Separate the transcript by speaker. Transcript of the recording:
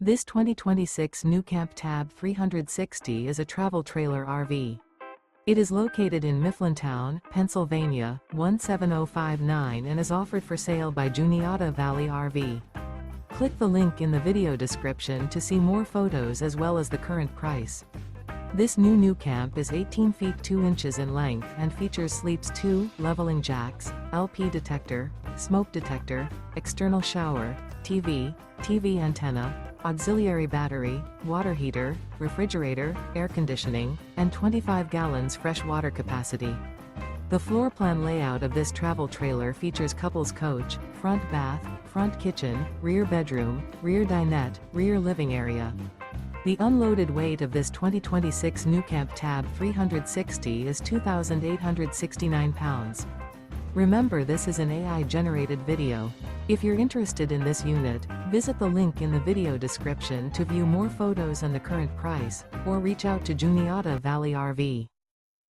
Speaker 1: This 2026 NuCamp Tab 360 is a travel trailer RV. It is located in Mifflintown, Pennsylvania, 17059 and is offered for sale by Juniata Valley RV. Click the link in the video description to see more photos as well as the current price. This new NuCamp is 18 feet 2 inches in length and features sleeps 2, leveling jacks, LP detector, smoke detector, external shower, TV antenna, auxiliary battery, water heater, refrigerator, air conditioning, and 25 gallons fresh water capacity. The floor plan layout of this travel trailer features couples coach, front bath, front kitchen, rear bedroom, rear dinette, rear living area. The unloaded weight of this 2026 NuCamp Tab 360 is 2,869 pounds. Remember, this is an AI-generated video. If you're interested in this unit, visit the link in the video description to view more photos and the current price, or reach out to Juniata Valley RV.